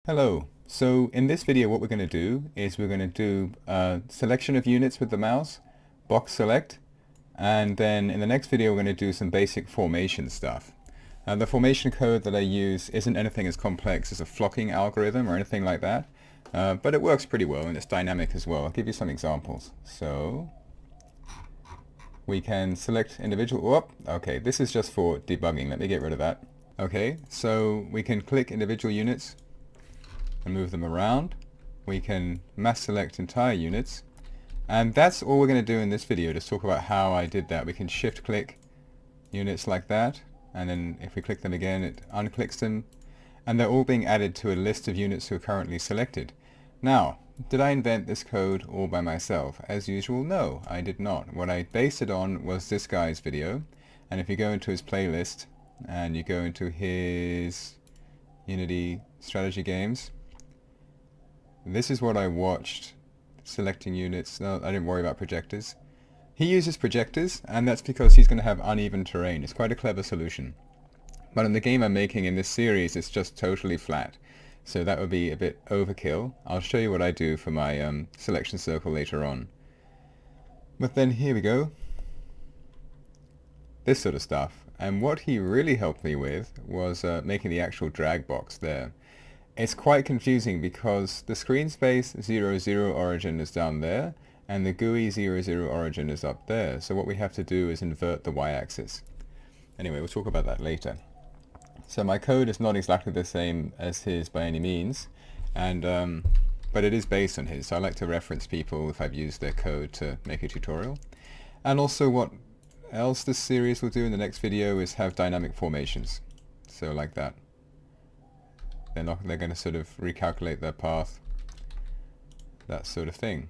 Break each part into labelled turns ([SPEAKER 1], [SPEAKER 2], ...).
[SPEAKER 1] Hello. So in this video what we're going to do is we're going to do a selection of units with the mouse, box select, and then in the next video we're going to do some basic formation stuff. The formation code that I use isn't anything as complex as a flocking algorithm or anything like that, but it works pretty well and it's dynamic as well. I'll give you some examples. So we can select individual, okay, this is just for debugging. Let me get rid of that. Okay, so we can click individual units and move them around. We can mass select entire units, and that's all we're going to do in this video. Just talk about how I did that. We can shift click units like that, and then if we click them again it unclicks them, and they're all being added to a list of units who are currently selected. Now, did I invent this code all by myself? As usual, no, I did not. What I based it on was this guy's video, and if you go into his playlist and you go into his Unity strategy games, this is what I watched selecting units. No, I didn't worry about projectors. He uses projectors, and that's because he's going to have uneven terrain. It's quite a clever solution. But in the game I'm making in this series, it's just totally flat. So that would be a bit overkill. I'll show you what I do for my selection circle later on. But then here we go. This sort of stuff. And what he really helped me with was making the actual drag box there. It's quite confusing because the screen space 00 origin is down there and the GUI 00 origin is up there. So what we have to do is invert the y-axis. Anyway, we'll talk about that later. So my code is not exactly the same as his by any means, and but it is based on his. So I like to reference people if I've used their code to make a tutorial. And also what else this series will do in the next video is have dynamic formations. So like that. They're going to sort of recalculate their path, that sort of thing.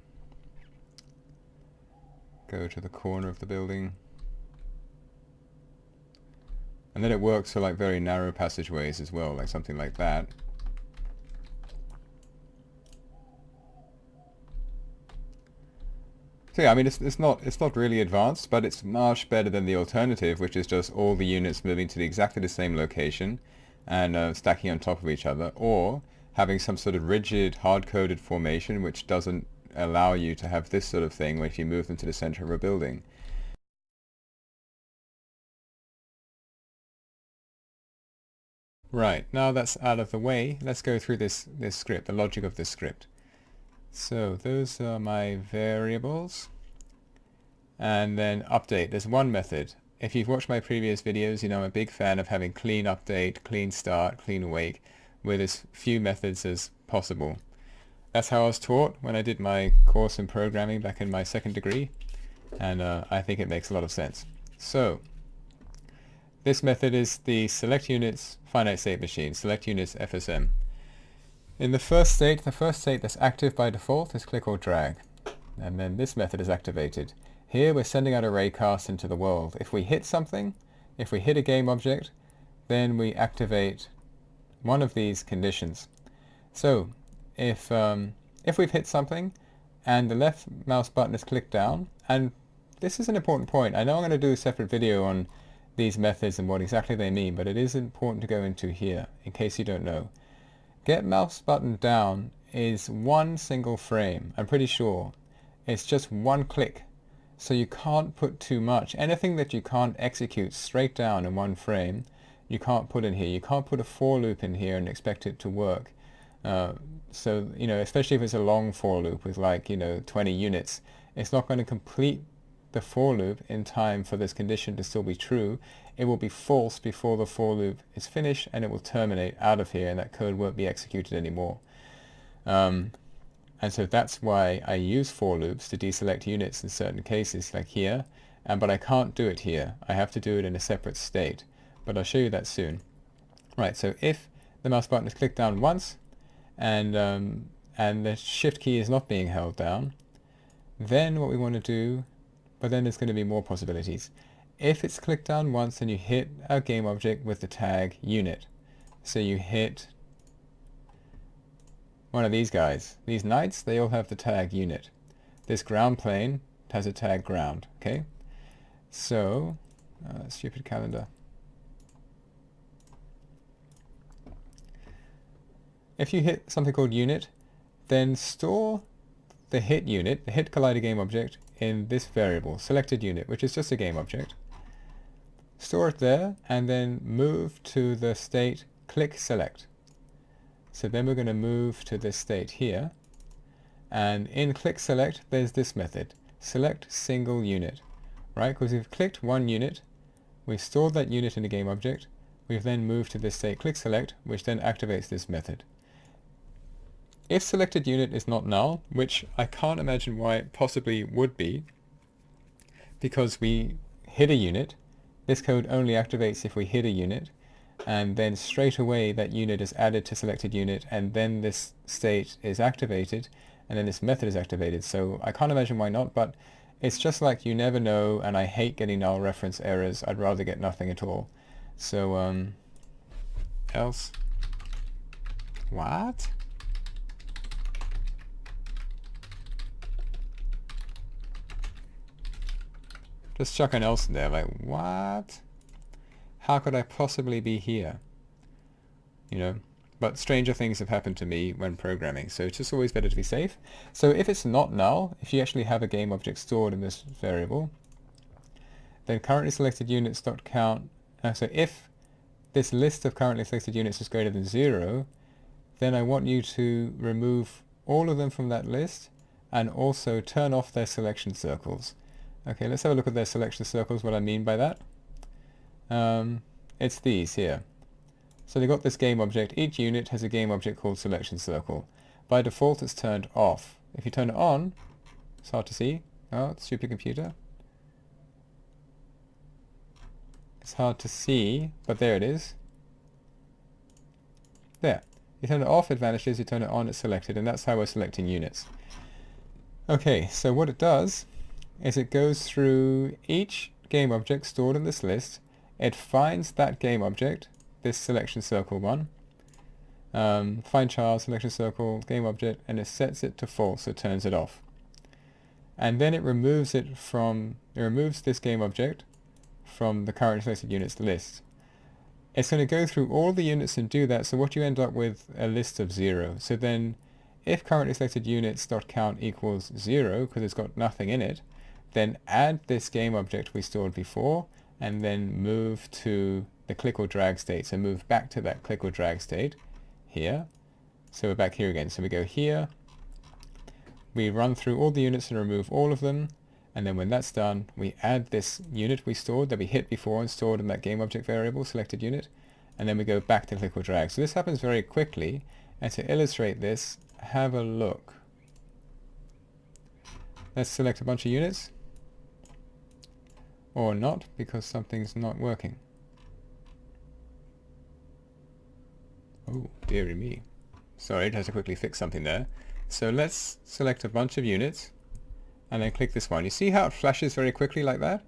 [SPEAKER 1] Go to the corner of the building. And then it works for like very narrow passageways as well, like something like that. So yeah, I mean it's not really advanced, but it's much better than the alternative, which is just all the units moving to exactly the same location and stacking on top of each other, or having some sort of rigid hard-coded formation which doesn't allow you to have this sort of thing where if you move them to the center of a building. Right, now that's out of the way, let's go through this script, the logic of this script. So those are my variables, and then update. There's one method. If you've watched my previous videos, you know I'm a big fan of having clean update, clean start, clean awake, with as few methods as possible. That's how I was taught when I did my course in programming back in my second degree, and I think it makes a lot of sense. So this method is the select units finite state machine, select units FSM. In the first state that's active by default is click or drag, and then this method is activated. Here we're sending out a raycast into the world. If we hit something, if we hit a game object, then we activate one of these conditions. So if we've hit something and the left mouse button is clicked down, and this is an important point. I know I'm going to do a separate video on these methods and what exactly they mean, but it is important to go into here in case you don't know. Get mouse button down is one single frame. I'm pretty sure it's just one click. So you can't put too much. Anything that you can't execute straight down in one frame, you can't put in here. You can't put a for loop in here and expect it to work. So, you know, especially if it's a long for loop with like, 20 units, it's not going to complete the for loop in time for this condition to still be true. It will be false before the for loop is finished, and it will terminate out of here, and that code won't be executed anymore. And so that's why I use for loops to deselect units in certain cases, like here, but I can't do it here. I have to do it in a separate state, but I'll show you that soon. Right, so if the mouse button is clicked down once, and the shift key is not being held down, then what we want to do, but then there's going to be more possibilities. If it's clicked down once and you hit a game object with the tag unit, so you hit one of these guys. These knights, they all have the tag unit. This ground plane has a tag ground, okay? So, stupid calendar. if you hit something called unit, then store the hit unit, the hit collider game object, in this variable, selected unit, which is just a game object. Store it there, and then move to the state click select. So then we're going to move to this state here, and in click select there's this method, select single unit, right? Because we've clicked one unit, we've stored that unit in the game object, we've then moved to this state click select, which then activates this method. If selected unit is not null, which I can't imagine why it possibly would be, because we hit a unit, this code only activates if we hit a unit, and then straight away that unit is added to selected unit, and then this state is activated, and then this method is activated. So I can't imagine why not, but it's just like you never know, and I hate getting null reference errors. I'd rather get nothing at all. So else. What? Just chuck an else in there, like, what? How could I possibly be here? You know, but stranger things have happened to me when programming, so it's just always better to be safe. So if it's not null, if you actually have a game object stored in this variable, then currently selected units.count, so if this list of currently selected units is greater than 0, then I want you to remove all of them from that list and also turn off their selection circles. Okay, let's have a look at their selection circles, what I mean by that. It's these here. So they've got this game object. Each unit has a game object called selection circle. By default it's turned off. If you turn it on, it's hard to see. Oh, stupid computer. It's hard to see, but there it is. There. You turn it off, it vanishes. You turn it on, it's selected, and that's how we're selecting units. Okay, so what it does is it goes through each game object stored in this list. It finds that game object, this selection circle one, find child, selection circle, game object, and it sets it to false, so it turns it off. And then it removes this game object from the currently selected units list. It's going to go through all the units and do that, so what you end up with a list of 0. So then if currently selected units.count equals 0, because it's got nothing in it, then add this game object we stored before, and then move to the click or drag state. So move back to that click or drag state here. So we're back here again. So we go here, we run through all the units and remove all of them, and then when that's done, we add this unit we stored that we hit before and stored in that game object variable, selected unit, and then we go back to click or drag. So this happens very quickly, and to illustrate this, have a look. Let's select a bunch of units. Or not, because something's not working. Oh, dearie me. Sorry, it has to quickly fix something there. So let's select a bunch of units, and then click this one. You see how it flashes very quickly like that?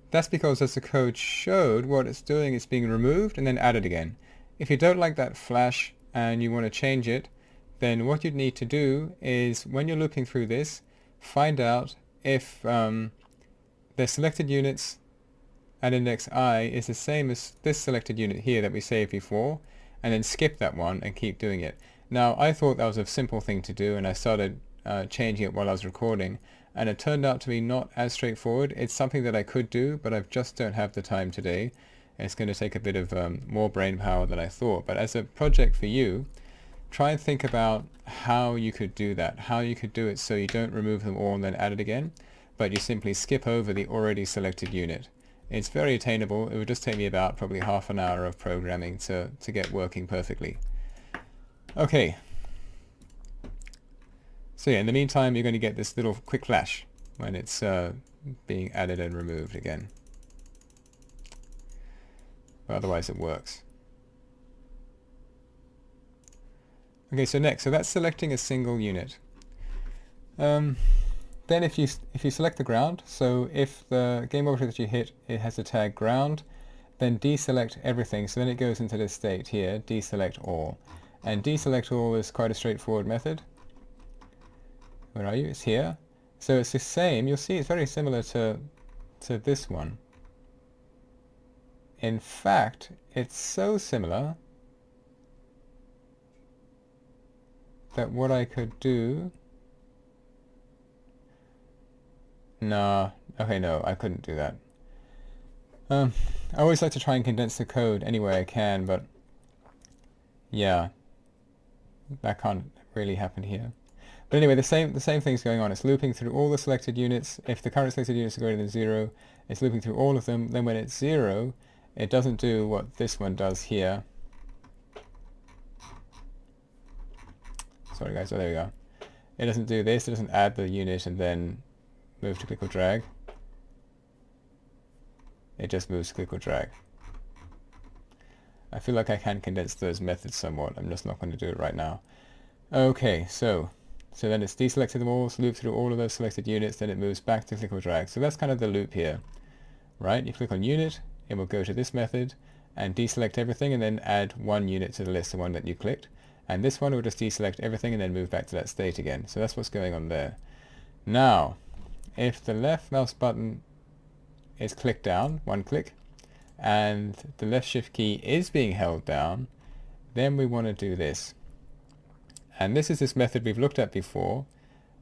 [SPEAKER 1] That's because as the code showed, what it's doing is being removed and then added again. If you don't like that flash and you want to change it, then what you'd need to do is, when you're looking through this, find out if the selected units at index I is the same as this selected unit here that we saved before, and then skip that one and keep doing it. Now I thought that was a simple thing to do, and I started changing it while I was recording, and it turned out to be not as straightforward. It's something that I could do, but I just don't have the time today. It's going to take a bit of more brain power than I thought. But as a project for you, try and think about how you could do that, how you could do it so you don't remove them all and then add it again, but you simply skip over the already selected unit. It's very attainable. It would just take me about probably half an hour of programming to get working perfectly. Okay. So yeah, in the meantime, you're going to get this little quick flash when it's being added and removed again. But otherwise it works. Okay, so next, so that's selecting a single unit. Then if you select the ground, so if the game object that you hit, it has the tag ground, then deselect everything. So then it goes into this state here, deselect all. And deselect all is quite a straightforward method. Where are you? It's here. So it's the same. You'll see it's very similar to this one. In fact, it's so similar that what I could do... Nah, okay, no, I couldn't do that. I always like to try and condense the code any way I can, but yeah, that can't really happen here. But anyway, the same thing's going on. It's looping through all the selected units. If the current selected units are greater than 0, it's looping through all of them. Then when it's 0, it doesn't do what this one does here. Sorry guys, oh there we go. It doesn't do this, it doesn't add the unit and then move to click or drag. It just moves to click or drag. I feel like I can condense those methods somewhat. I'm just not going to do it right now. Okay, so then it's deselected them all, so loop through all of those selected units, then it moves back to click or drag. So that's kind of the loop here, right? You click on unit, it will go to this method and deselect everything and then add one unit to the list, the one that you clicked. And this one will just deselect everything and then move back to that state again. So that's what's going on there. Now, if the left mouse button is clicked down, one click, and the left shift key is being held down, then we want to do this. And this is this method we've looked at before,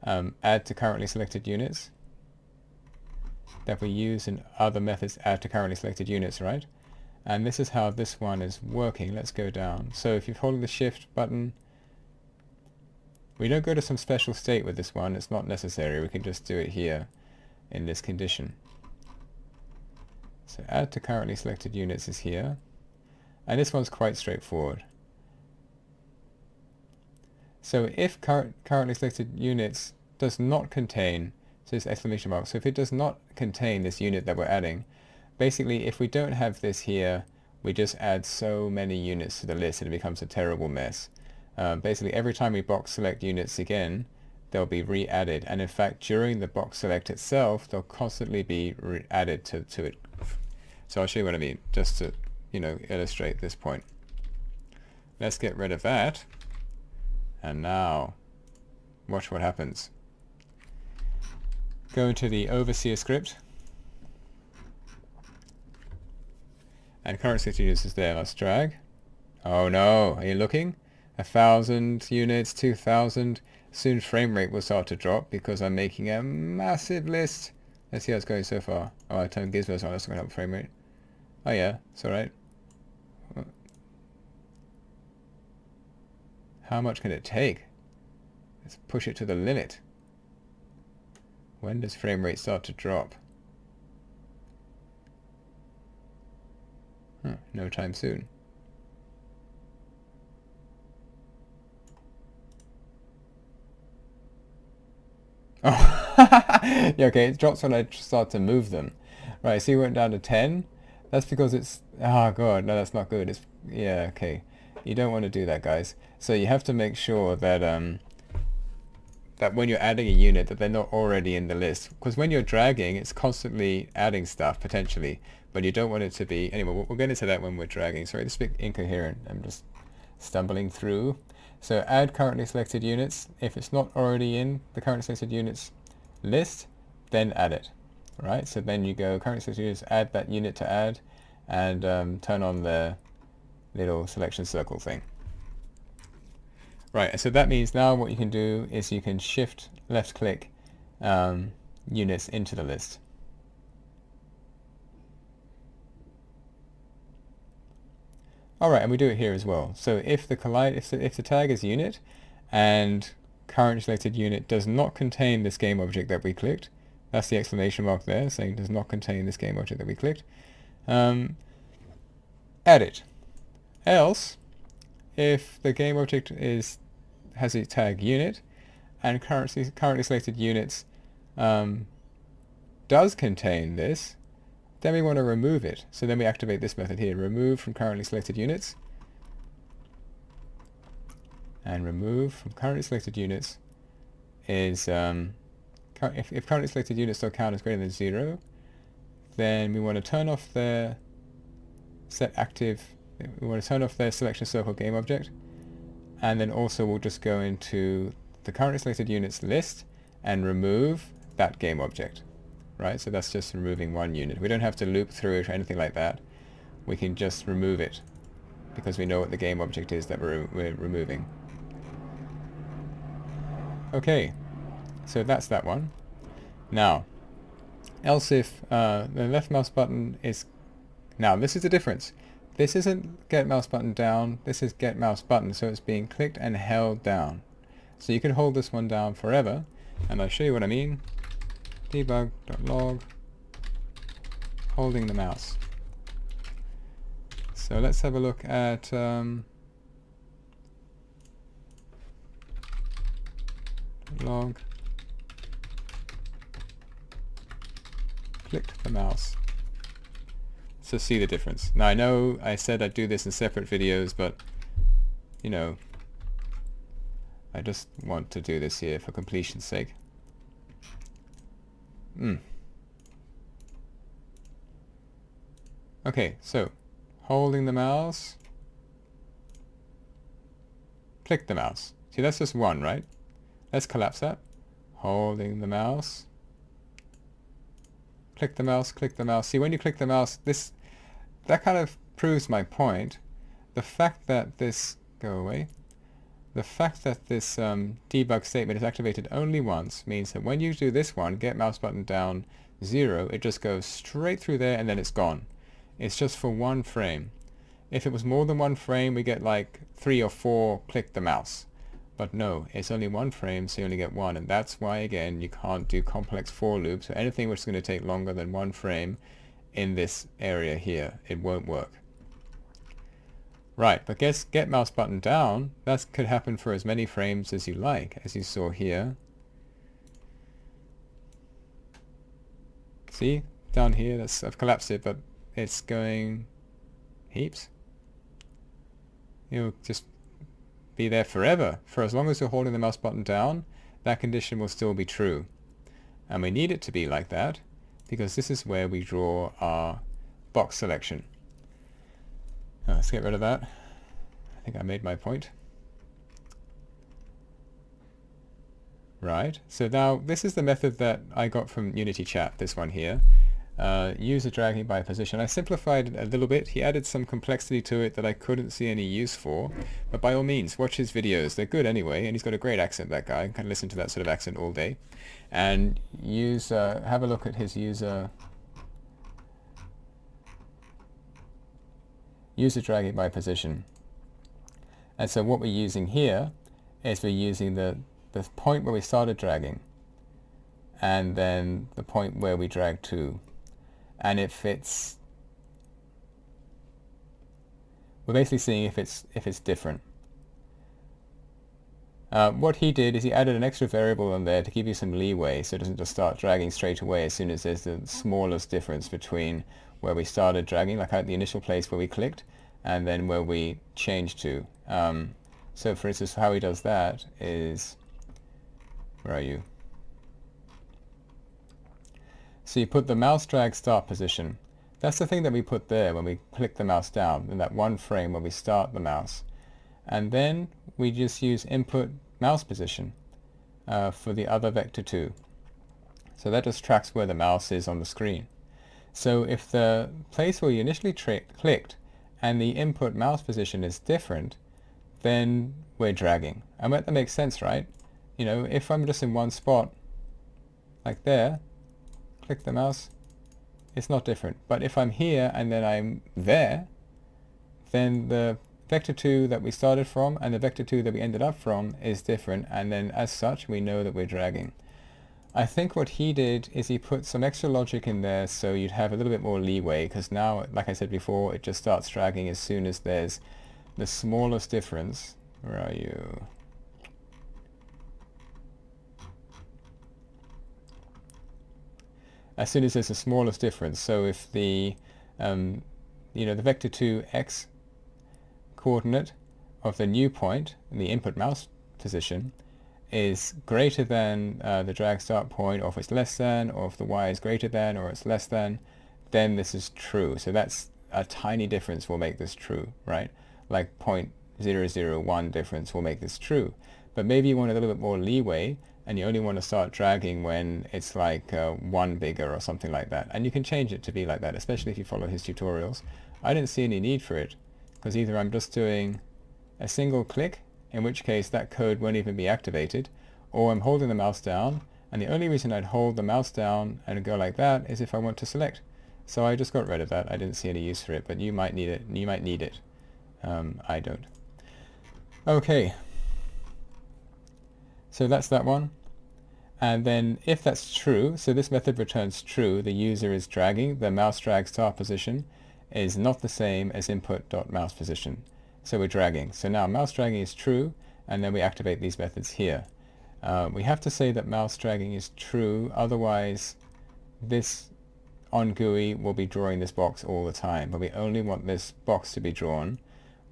[SPEAKER 1] add to currently selected units, that we use in other methods, add to currently selected units, right? And this is how this one is working. Let's go down. So if you're holding the shift button, we don't go to some special state with this one. It's not necessary. We can just do it here in this condition. So add to currently selected units is here. And this one's quite straightforward. So if currently selected units does not contain, so this exclamation mark, so if it does not contain this unit that we're adding, basically if we don't have this here, we just add so many units to the list and it becomes a terrible mess. Basically every time we box select units again, they'll be re-added, and in fact during the box select itself they'll constantly be added to it. So I'll show you what I mean, just to illustrate this point. Let's get rid of that, and now watch what happens. Go into the overseer script, and current selected units is there. Let's drag. Oh no, are you looking? 1,000 units, 2,000. Soon frame rate will start to drop because I'm making a massive list. Let's see how it's going so far. Oh, I turned gizmos on, that's not going to help frame rate. Oh yeah, it's alright. How much can it take? Let's push it to the limit. When does frame rate start to drop? No time soon. Oh, yeah, okay, it drops when I start to move them. Right, see, we went down to 10. That's because it's, oh god, no, that's not good. It's, yeah, okay. You don't want to do that, guys. So you have to make sure that that when you're adding a unit that they're not already in the list, because when you're dragging it's constantly adding stuff potentially, but you don't want it to be, anyway, we'll get into that when we're dragging. Sorry, this is a bit incoherent, I'm just stumbling through. So add currently selected units. If it's not already in the currently selected units list, then add it. Right, so then you go currently selected units, add that unit to add, and turn on the little selection circle thing. Right, so that means now what you can do is you can shift left click units into the list. Alright, and we do it here as well. So if the tag is unit and current selected unit does not contain this game object that we clicked, that's the exclamation mark there saying does not contain this game object that we clicked, add it. Else, if the game object has a tag unit and currently selected units does contain this, then we want to remove it. So then we activate this method here, remove from currently selected units, and remove from currently selected units is if currently selected units don't count as greater than 0, then we want to turn off their set active. We want to turn off their selection circle game object, and then also we'll just go into the currently selected units list and remove that game object. Right, so that's just removing one unit. We don't have to loop through it or anything like that. We can just remove it because we know what the game object is that we're removing. Okay, so that's that one. Now, else if the left mouse button is... Now, this is the difference. This isn't get mouse button down, this is get mouse button, so it's being clicked and held down. So you can hold this one down forever, and I'll show you what I mean. Debug.log, holding the mouse. So let's have a look at log, clicked the mouse. So see the difference. Now I know I said I'd do this in separate videos, but you know, I just want to do this here for completion's sake. Okay, so holding the mouse, click the mouse. See, that's just one, right? Let's collapse that. Holding the mouse, click the mouse, click the mouse. See, when you click the mouse, that kind of proves my point. The fact that this, go away, the fact that this debug statement is activated only once means that when you do this one, get mouse button down 0, it just goes straight through there and then it's gone. It's just for one frame. If it was more than one frame, we get like 3 or 4 click the mouse. But no, it's only one frame, so you only get one, and that's why, again, you can't do complex for loops or anything which is going to take longer than one frame in this area here. It won't work. Right, but get mouse button down, that could happen for as many frames as you like, as you saw here. See, down here, I've collapsed it, but it's going heaps. You'll just be there forever. For as long as you're holding the mouse button down, that condition will still be true. And we need it to be like that, because this is where we draw our box selection. Let's get rid of that. I think I made my point. Right, so now this is the method that I got from UnityChat, this one here. User dragging by position. I simplified it a little bit. He added some complexity to it that I couldn't see any use for, but by all means watch his videos. They're good anyway, and he's got a great accent, that guy. You can listen to that sort of accent all day. And have a look at his user dragging by position. And so what we're using here is we're using the point where we started dragging and then the point where we drag to. And if it's, we're basically seeing if it's different. What he did is he added an extra variable in there to give you some leeway, so it doesn't just start dragging straight away as soon as there's the smallest difference between where we started dragging, like at the initial place where we clicked, and then where we changed to. So for instance, how he does that is, where are you? So you put the mouse drag start position. That's the thing that we put there when we click the mouse down, in that one frame where we start the mouse. And then we just use input mouse position for the other vector 2. So that just tracks where the mouse is on the screen. So if the place where you initially clicked and the input mouse position is different, then we're dragging. I bet that makes sense, right? You know, if I'm just in one spot, like there, click the mouse, it's not different. But if I'm here and then I'm there, then the vector 2 that we started from and the vector 2 that we ended up from is different, and then as such we know that we're dragging. I think what he did is he put some extra logic in there so you'd have a little bit more leeway, because now, like I said before, it just starts dragging as soon as there's the smallest difference. Where are you? As soon as there's the smallest difference. So if the the vector 2 x coordinate of the new point in the input mouse position is greater than the drag start point, or if it's less than, or if the y is greater than or it's less than, then this is true. So that's a tiny difference will make this true, right? Like 0.001 difference will make this true. But maybe you want a little bit more leeway and you only want to start dragging when it's like 1 bigger or something like that. And you can change it to be like that, especially if you follow his tutorials. I didn't see any need for it, because either I'm just doing a single click, in which case that code won't even be activated, or I'm holding the mouse down, and the only reason I'd hold the mouse down and go like that is if I want to select. So I just got rid of that. I didn't see any use for it, but you might need it. You might need it. I don't. Okay. So that's that one. And then if that's true, so this method returns true, the user is dragging, the mouse drag start position is not the same as input.mouse position. So we're dragging. So now mouse dragging is true, and then we activate these methods here. We have to say that mouse dragging is true, otherwise this on GUI will be drawing this box all the time, but we only want this box to be drawn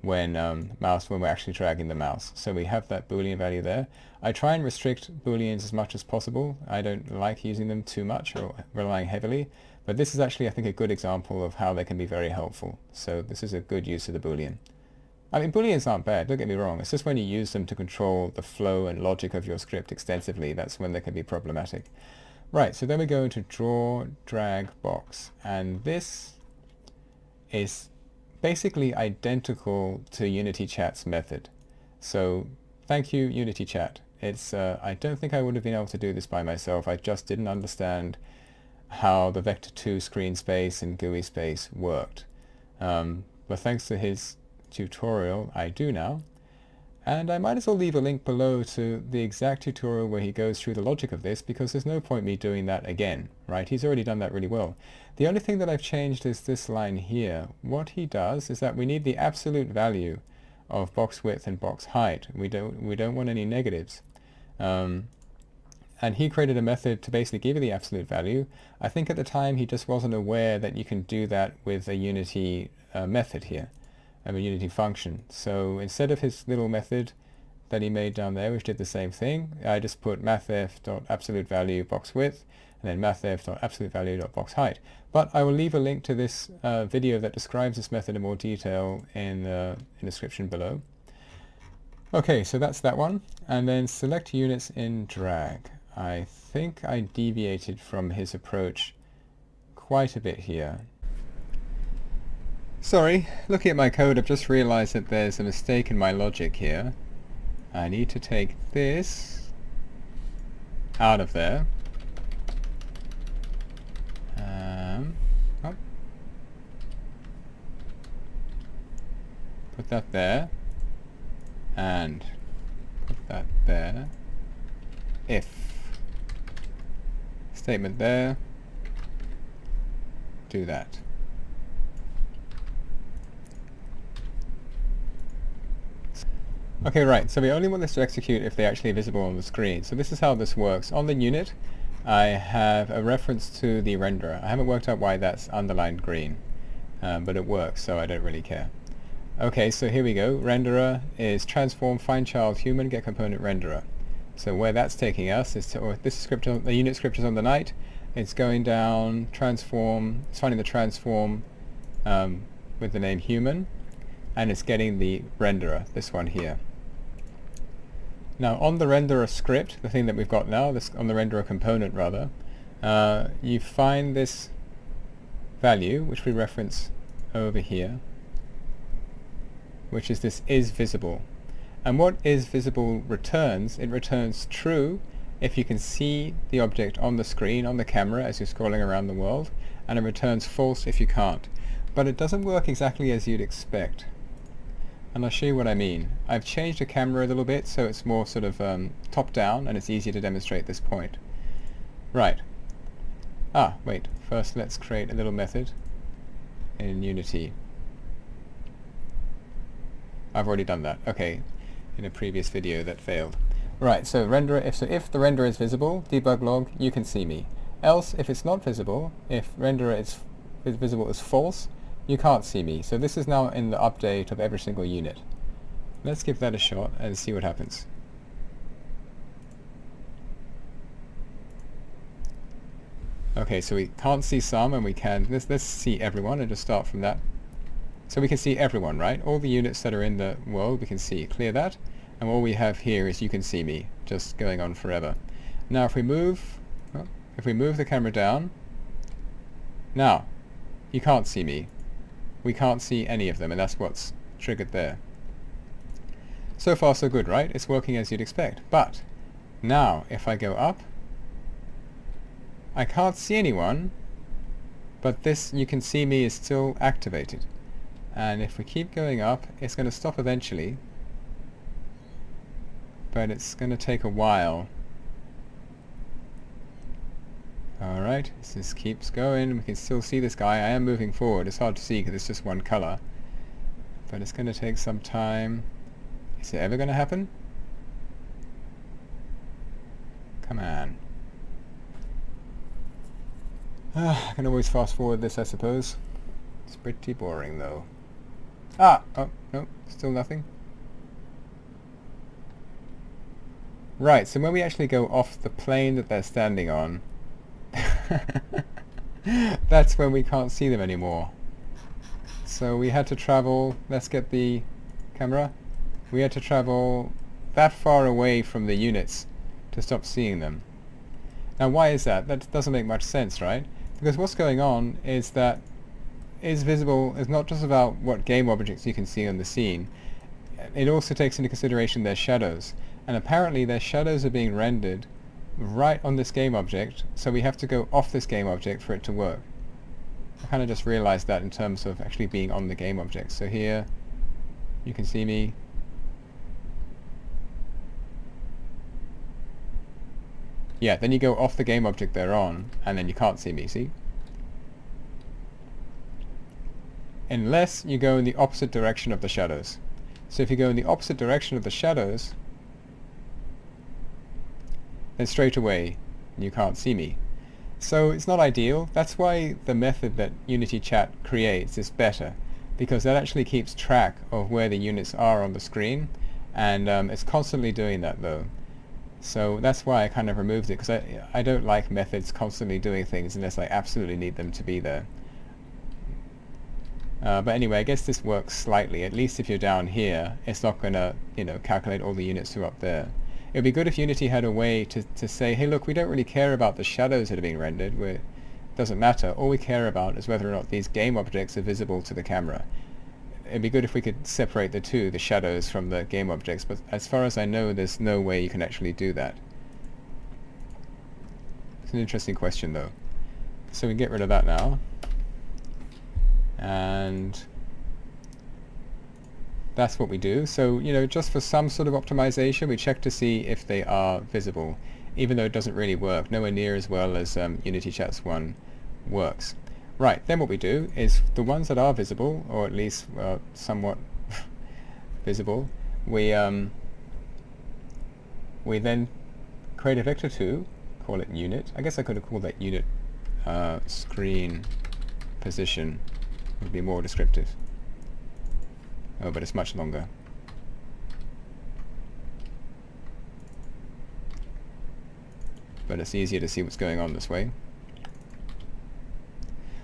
[SPEAKER 1] when we're actually dragging the mouse. So we have that Boolean value there. I try and restrict Booleans as much as possible. I don't like using them too much or relying heavily, but this is actually, I think, a good example of how they can be very helpful. So this is a good use of the Boolean. I mean, Booleans aren't bad, don't get me wrong. It's just when you use them to control the flow and logic of your script extensively, that's when they can be problematic. Right, so then we go into draw, drag, box, and this is basically identical to UnityChat's method. So thank you, UnityChat. It's I don't think I would have been able to do this by myself. I just didn't understand how the vector2 screen space and GUI space worked. But thanks to his tutorial, I do now. And I might as well leave a link below to the exact tutorial where he goes through the logic of this, because there's no point me doing that again, right? He's already done that really well. The only thing that I've changed is this line here. What he does is that we need the absolute value of box width and box height. We don't want any negatives. And he created a method to basically give you the absolute value. I think at the time he just wasn't aware that you can do that with a Unity method here, of a Unity function. So instead of his little method that he made down there, which did the same thing, I just put mathf.absolute value box width, and then mathf.absolute value box height. But I will leave a link to this video that describes this method in more detail in the description below. Okay, so that's that one. And then select units in drag. I think I deviated from his approach quite a bit here. Sorry, looking at my code, I've just realized that there's a mistake in my logic here. I need to take this out of there. Put that there, and put that there. If statement there, do that. Okay, right, so we only want this to execute if they're actually visible on the screen. So this is how this works. On the unit, I have a reference to the renderer. I haven't worked out why that's underlined green, but it works, so I don't really care. Okay, so here we go. Renderer is transform find child human get component renderer. So where that's taking us is to, this script, the unit script is on the night. It's going down transform. It's finding the transform with the name human, and it's getting the renderer, this one here. Now on the renderer script, the thing that we've got now, this on the renderer component rather, you find this value which we reference over here, which is this is visible. And what is visible returns, it returns true if you can see the object on the screen, on the camera as you're scrolling around the world, and it returns false if you can't. But it doesn't work exactly as you'd expect. And I'll show you what I mean. I've changed the camera a little bit so it's more sort of top down and it's easier to demonstrate this point. Right. Wait. First let's create a little method in Unity. I've already done that. Okay. In a previous video that failed. Right, so renderer, if the renderer is visible, debug log, you can see me. Else, if it's not visible, if renderer is visible as false, you can't see me. So this is now in the update of every single unit. Let's give that a shot and see what happens. Okay, so we can't see some, and we can, let's see everyone and just start from that. So we can see everyone, right? All the units that are in the world we can see. Clear that. And all we have here is you can see me, just going on forever. Now if we move the camera down, now you can't see me. We can't see any of them, and that's what's triggered there. So far so good, right? It's working as you'd expect. But Now, if I go up, I can't see anyone, but this, you can see me, is still activated. And if we keep going up, it's going to stop eventually, but it's going to take a while. Alright, this keeps going. We can still see this guy. I am moving forward. It's hard to see because it's just one color, but it's going to take some time. Is it ever going to happen? Come on. I can always fast forward this, I suppose. It's pretty boring though. Oh, no, still nothing. Right, so when we actually go off the plane that they're standing on, that's when we can't see them anymore. So we had to travel, let's get the camera, we had to travel that far away from the units to stop seeing them. Now why is that? That doesn't make much sense, right? Because what's going on is that is visible is not just about what game objects you can see on the scene. It also takes into consideration their shadows. And apparently their shadows are being rendered right on this game object, so we have to go off this game object for it to work. I kind of just realized that in terms of actually being on the game object. So here you can see me. Yeah, then you go off the game object they're on, and then you can't see me, see? Unless you go in the opposite direction of the shadows. So if you go in the opposite direction of the shadows, then straight away you can't see me. So it's not ideal. That's why the method that UnityChat creates is better, because that actually keeps track of where the units are on the screen, and it's constantly doing that though. So that's why I kind of removed it, because I don't like methods constantly doing things unless I absolutely need them to be there. But anyway, I guess this works slightly. At least if you're down here, it's not going to, calculate all the units who are up there. It would be good if Unity had a way to say, hey look, we don't really care about the shadows that are being rendered. It doesn't matter. All we care about is whether or not these game objects are visible to the camera. It'd be good if we could separate the two, the shadows from the game objects, but as far as I know, there's no way you can actually do that. It's an interesting question though. So we can get rid of that now. And that's what we do. So, just for some sort of optimization, we check to see if they are visible, even though it doesn't really work, nowhere near as well as UnityChat's one works. Right, then what we do is the ones that are visible, or at least somewhat visible, we then create a vector2, call it unit. I guess I could have called that unit screen position, would be more descriptive. Oh, but it's much longer. But it's easier to see what's going on this way.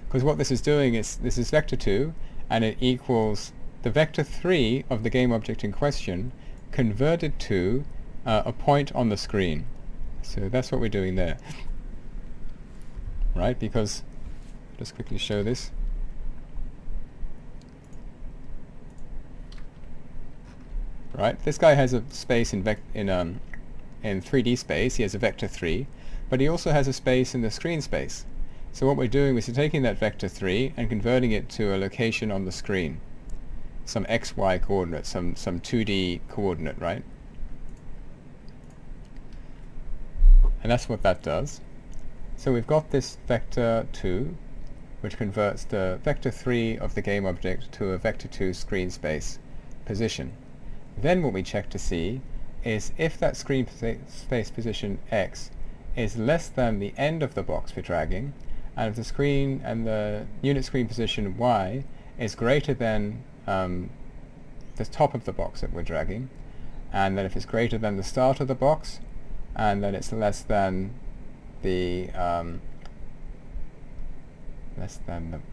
[SPEAKER 1] Because what this is doing is, this is vector2, and it equals the vector3 of the game object in question converted to a point on the screen. So that's what we're doing there. Right, because, just quickly show this. Right, this guy has a space in 3D space, he has a vector3, but he also has a space in the screen space. So what we're doing is we're taking that vector3 and converting it to a location on the screen. Some XY coordinate, some 2D coordinate, right? And that's what that does. So we've got this vector2, which converts the vector3 of the game object to a vector2 screen space position. Then what we check to see is if that screen space position X is less than the end of the box we're dragging, and if the screen and the unit screen position Y is greater than the top of the box that we're dragging, and then if it's greater than the start of the box, and then it's less than the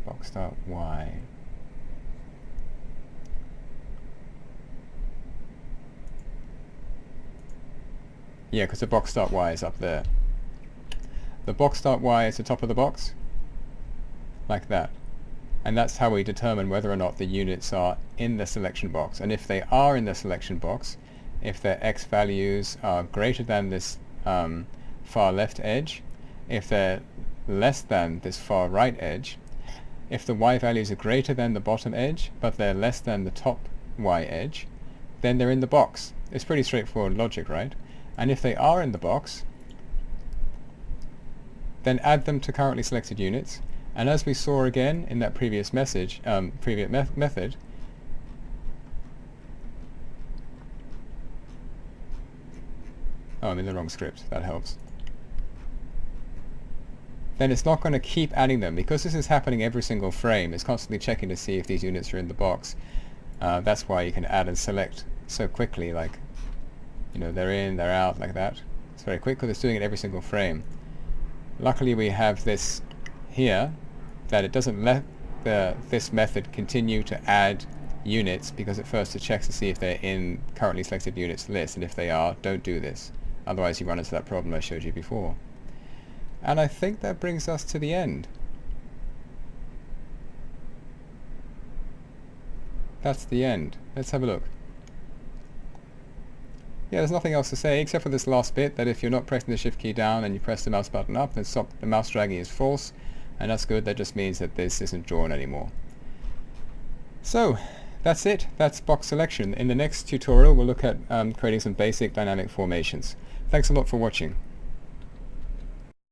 [SPEAKER 1] box start Y. Yeah, because the box start Y is up there. The box start Y is the top of the box, like that. And that's how we determine whether or not the units are in the selection box. And if they are in the selection box, if their X values are greater than this far left edge, if they're less than this far right edge, if the y values are greater than the bottom edge but they're less than the top y edge, then they're in the box. It's pretty straightforward logic, right? And if they are in the box, then add them to currently selected units. And as we saw again in that previous method, oh, I'm in the wrong script, that helps. Then it's not going to keep adding them, because this is happening every single frame. It's constantly checking to see if these units are in the box. That's why you can add and select so quickly, like, you know, they're in, they're out, like that. It's very quick because it's doing it every single frame. Luckily we have this here, that it doesn't let this method continue to add units, because at first it checks to see if they're in currently selected units list, and if they are, don't do this. Otherwise you run into that problem I showed you before. And I think that brings us to the end. That's the end. Let's have a look. Yeah, there's nothing else to say except for this last bit, that if you're not pressing the shift key down and you press the mouse button up, then stop the mouse dragging is false, and that's good. That just means that this isn't drawn anymore. So that's it. That's box selection. In the next tutorial we'll look at creating some basic dynamic formations. Thanks a lot for watching.